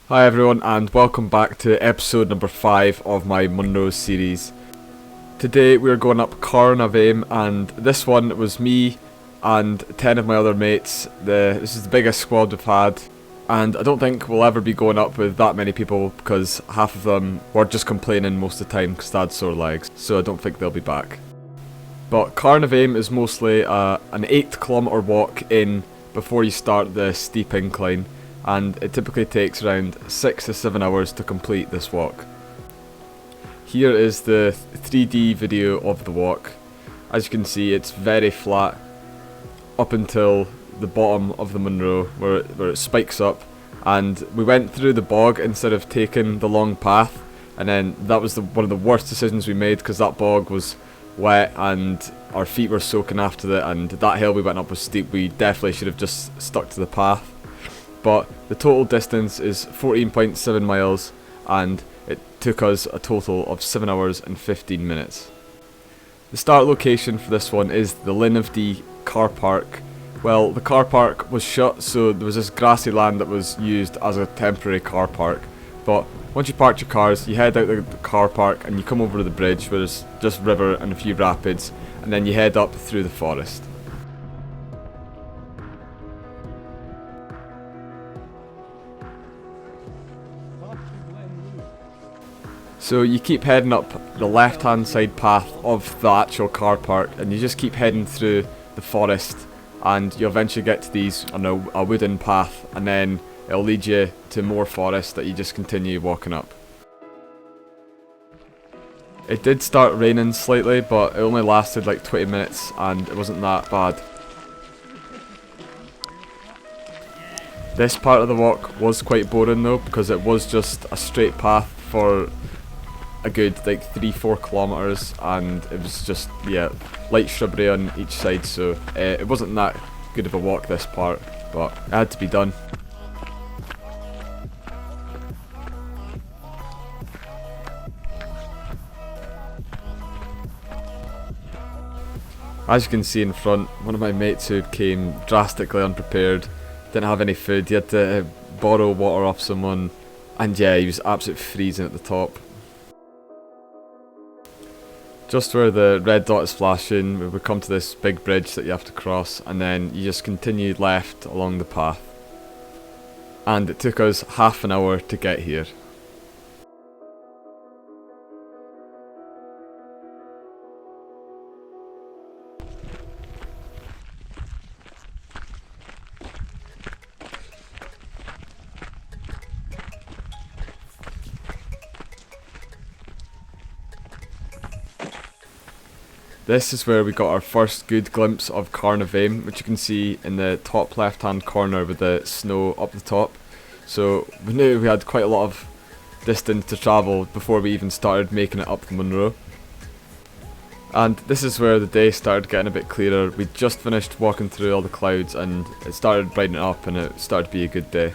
Hi everyone and welcome back to episode number 5 of my Munros series. Today we are going up Mhaim, and this one was me and 10 of my other mates. This is the biggest squad we've had, and I don't think we'll ever be going up with that many people because half of them were just complaining most of the time because they had sore legs, so I don't think they'll be back. But Mhaim is mostly an 8-kilometre walk in before you start the steep incline, and it typically takes around 6 to 7 hours to complete this walk. Here is the 3D video of the walk. As you can see, it's very flat up until the bottom of the Munro where it spikes up, and we went through the bog instead of taking the long path, and then that was one of the worst decisions we made because that bog was wet and our feet were soaking after it, and that hill we went up was steep. We definitely should have just stuck to the path. But the total distance is 14.7 miles and it took us a total of 7 hours and 15 minutes. The start location for this one is the Linn of Dee car park. Well, the car park was shut, so there was this grassy land that was used as a temporary car park. But once you parked your cars, you head out the car park and you come over to the bridge where there's just river and a few rapids, and then you head up through the forest. So you keep heading up the left hand side path of the actual car park, and you just keep heading through the forest, and you'll eventually get to these on a wooden path, and then it'll lead you to more forest that you just continue walking up. It did start raining slightly, but it only lasted like 20 minutes and it wasn't that bad. This part of the walk was quite boring though, because it was just a straight path for a good like 3-4 kilometers, and it was just light shrubbery on each side, so it wasn't that good of a walk this part, but it had to be done. As you can see in front, one of my mates who came drastically unprepared, didn't have any food, he had to borrow water off someone, and yeah, he was absolutely freezing at the top. Just where the red dot is flashing, we would come to this big bridge that you have to cross, and then you just continue left along the path. And it took us half an hour to get here. This is where we got our first good glimpse of Mhaim, which you can see in the top left hand corner with the snow up the top. So we knew we had quite a lot of distance to travel before we even started making it up the Munro. And this is where the day started getting a bit clearer. We just finished walking through all the clouds and it started brightening up, and it started to be a good day.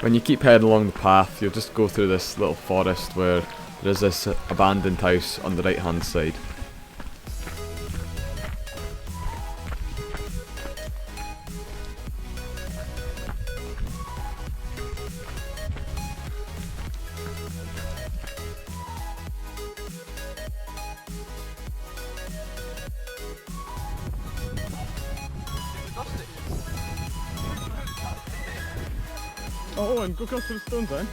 When you keep heading along the path, you'll just go through this little forest where there's this abandoned house on the right hand side. Oh, and go across to the stones then.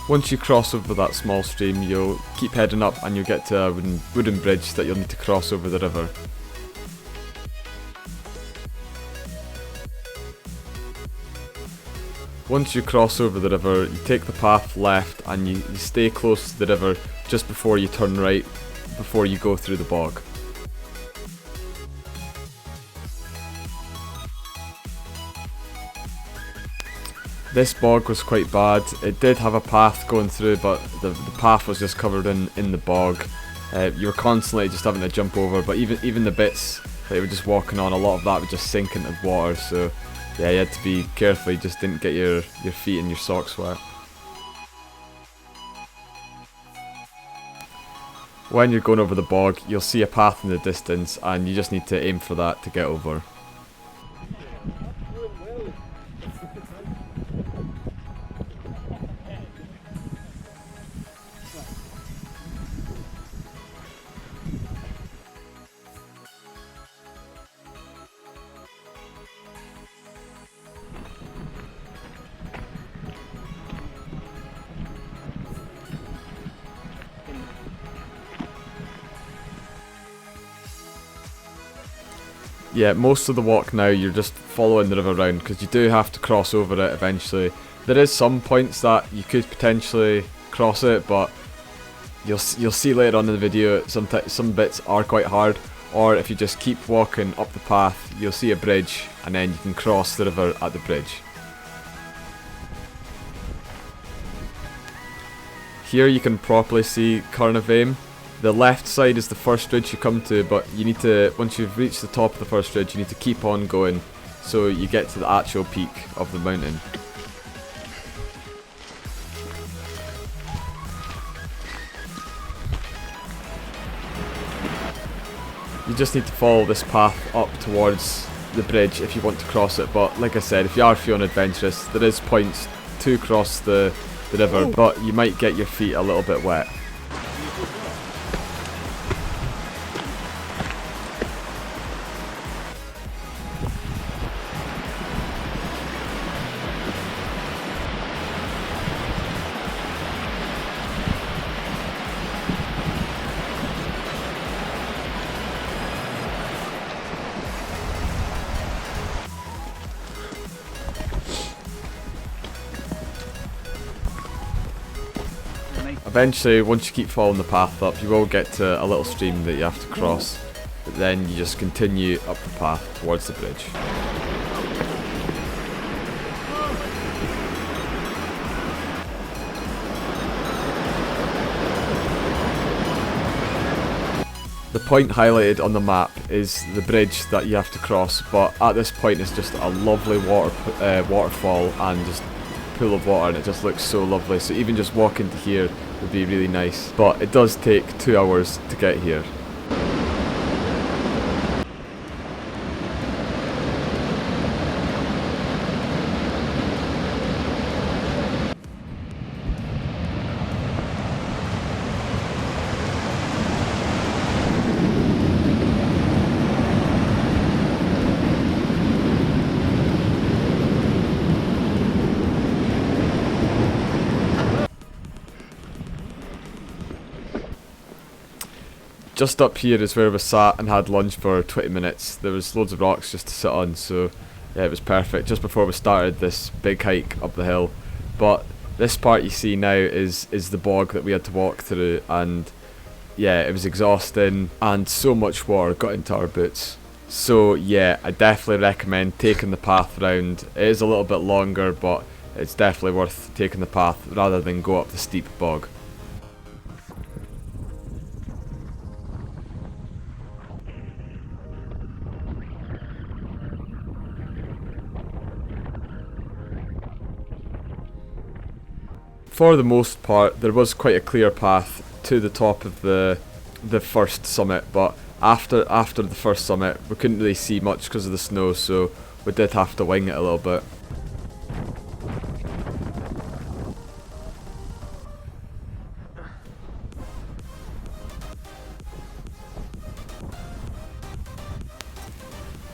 Once you cross over that small stream, you'll keep heading up and you'll get to a wooden bridge that you'll need to cross over the river. Once you cross over the river, you take the path left and you stay close to the river just before you turn right, before you go through the bog. This bog was quite bad. It did have a path going through, but the path was just covered in the bog. You were constantly just having to jump over, but even the bits that you were just walking on, a lot of that would just sink into the water, so yeah, you had to be careful you just didn't get your feet and your socks wet. When you're going over the bog, you'll see a path in the distance, and you just need to aim for that to get over. Yeah, most of the walk now you're just following the river round, because you do have to cross over it eventually. There is some points that you could potentially cross it, but you'll see later on in the video some bits are quite hard, or if you just keep walking up the path you'll see a bridge and then you can cross the river at the bridge. Here you can properly see Mhaim. The left side is the first ridge you come to, but you need to, once you've reached the top of the first ridge, you need to keep on going so you get to the actual peak of the mountain. You just need to follow this path up towards the bridge if you want to cross it, but like I said, if you are feeling adventurous, there is points to cross the river, but you might get your feet a little bit wet. Eventually, once you keep following the path up, you will get to a little stream that you have to cross, but then you just continue up the path towards the bridge. The point highlighted on the map is the bridge that you have to cross, but at this point it's just a lovely waterfall and just pool of water, and it just looks so lovely, so even just walking to here would be really nice, but it does take 2 hours to get here. Just up here is where we sat and had lunch for 20 minutes. There was loads of rocks just to sit on, so yeah, it was perfect just before we started this big hike up the hill. But this part you see now is the bog that we had to walk through, and yeah, it was exhausting and so much water got into our boots. So yeah, I definitely recommend taking the path round. It is a little bit longer, but it's definitely worth taking the path rather than go up the steep bog. For the most part, there was quite a clear path to the top of the first summit, but after the first summit, we couldn't really see much because of the snow, so we did have to wing it a little bit.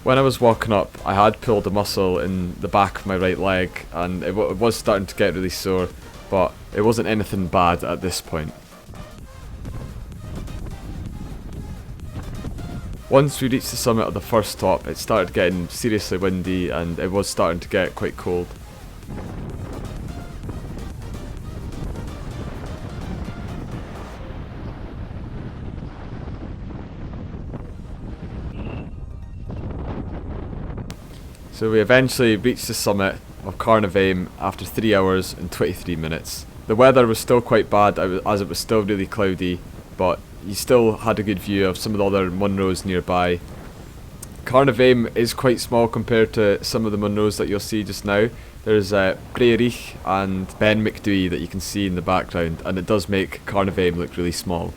When I was walking up, I had pulled a muscle in the back of my right leg, and it was starting to get really sore, but it wasn't anything bad at this point. Once we reached the summit of the first top, it started getting seriously windy and it was starting to get quite cold. So we eventually reached the summit of Carn after 3 hours and 23 minutes. The weather was still quite bad as it was still really cloudy, but you still had a good view of some of the other Munros nearby. Carn is quite small compared to some of the Munros that you'll see just now. There's Breirich and Ben McDwee that you can see in the background, and it does make Carn look really small.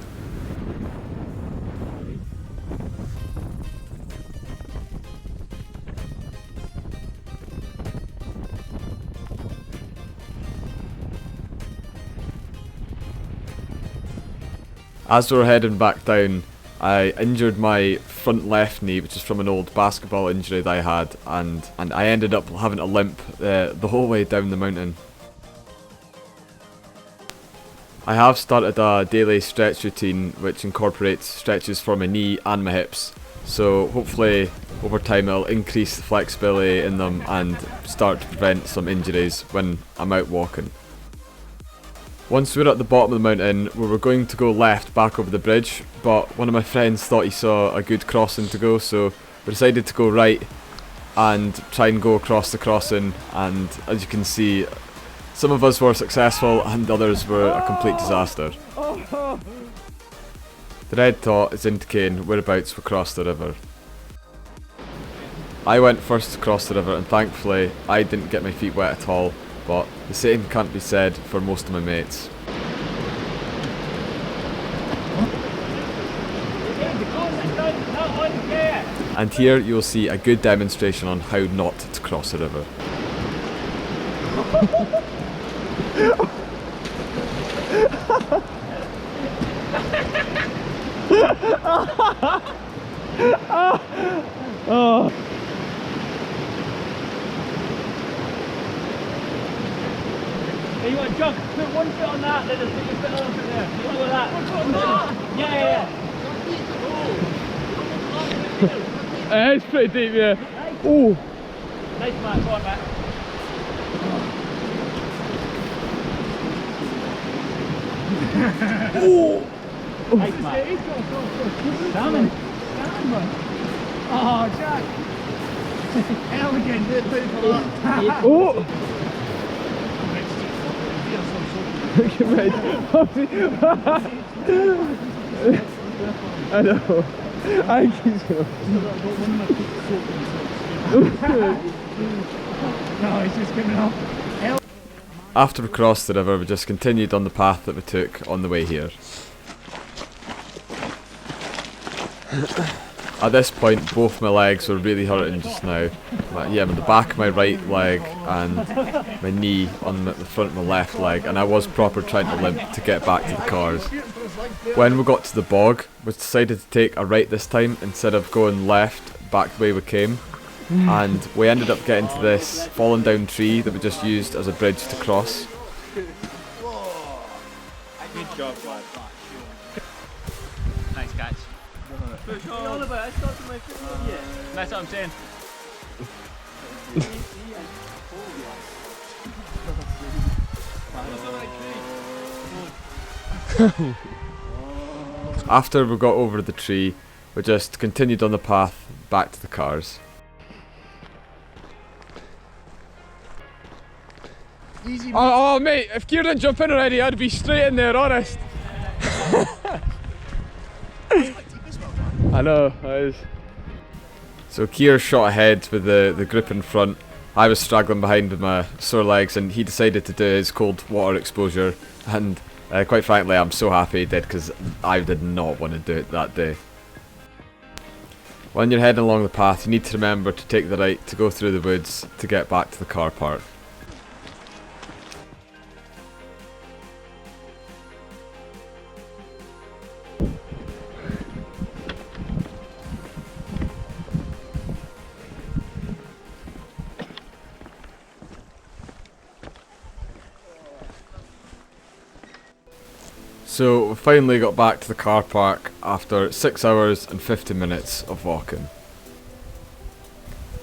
As we were heading back down, I injured my front left knee, which is from an old basketball injury that I had, and I ended up having a limp the whole way down the mountain. I have started a daily stretch routine which incorporates stretches for my knee and my hips, so hopefully over time it'll increase the flexibility in them and start to prevent some injuries when I'm out walking. Once we were at the bottom of the mountain, we were going to go left back over the bridge, but one of my friends thought he saw a good crossing to go, so we decided to go right and try and go across the crossing, and as you can see, some of us were successful and others were a complete disaster. The red dot is indicating whereabouts we crossed the river. I went first to cross the river and thankfully I didn't get my feet wet at all, but the same can't be said for most of my mates. And here you'll see a good demonstration on how not to cross a river. You want to jump, put one foot on that, then just put your foot on there. You want to go that? Yeah. It's pretty deep, yeah. Nice. Ooh. Nice, Matt. Go on, Matt. Ooh. Nice, Matt. Salmon. Salmon. Oh, Jack. Elegant. Oh. Look at me. I know. I keep going. No, he's just coming up. After we crossed the river, we just continued on the path that we took on the way here. At this point, both my legs were really hurting just now. The back of my right leg and my knee on the front of my left leg, and I was proper trying to limp to get back to the cars. When we got to the bog, we decided to take a right this time instead of going left back the way we came, and we ended up getting to this fallen down tree that we just used as a bridge to cross. Good job, lad. Nice catch. That's what I'm saying. After we got over the tree, we just continued on the path back to the cars. Oh mate, if Keir didn't jump in already, I'd be straight in there, honest. I know, I was. So Keir shot ahead with the group in front. I was straggling behind with my sore legs, and he decided to do his cold water exposure, and quite frankly I'm so happy he did, because I did not want to do it that day. When you're heading along the path, you need to remember to take the right to go through the woods to get back to the car park. So we finally got back to the car park after 6 hours and 50 minutes of walking.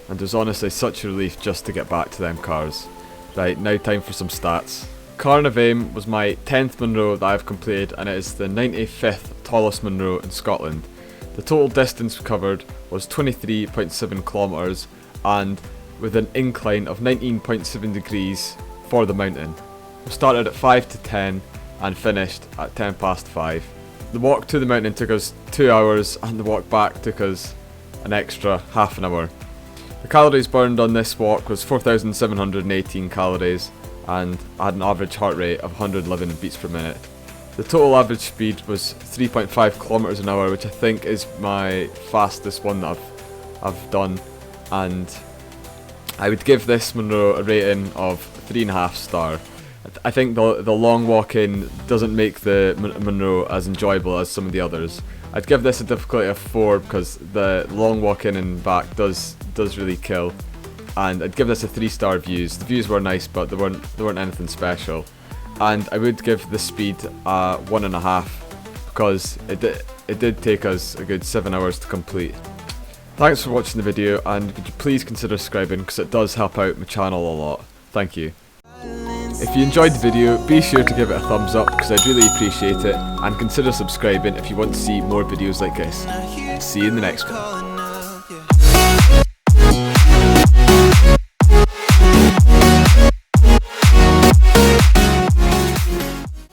And it was honestly such a relief just to get back to them cars. Right, now time for some stats. Carn was my 10th Munro that I've completed, and it is the 95th tallest Munro in Scotland. The total distance covered was 23.7 kilometres, and with an incline of 19.7 degrees for the mountain. We started at 5 to 10 and finished at 10 past 5. The walk to the mountain took us 2 hours and the walk back took us an extra half an hour. The calories burned on this walk was 4,718 calories and I had an average heart rate of 111 beats per minute. The total average speed was 3.5 kilometers an hour, which I think is my fastest one that I've done, and I would give this Munro a rating of 3.5 star. I think the long walking doesn't make the Munro as enjoyable as some of the others. I'd give this a difficulty of 4 because the long walking and back does really kill, and I'd give this a 3-star views. The views were nice, but they weren't anything special. And I would give the speed a 1.5 because it did take us a good 7 hours to complete. Thanks for watching the video, and could you please consider subscribing because it does help out my channel a lot. Thank you. If you enjoyed the video, be sure to give it a thumbs up because I'd really appreciate it, and consider subscribing if you want to see more videos like this. See you in the next one.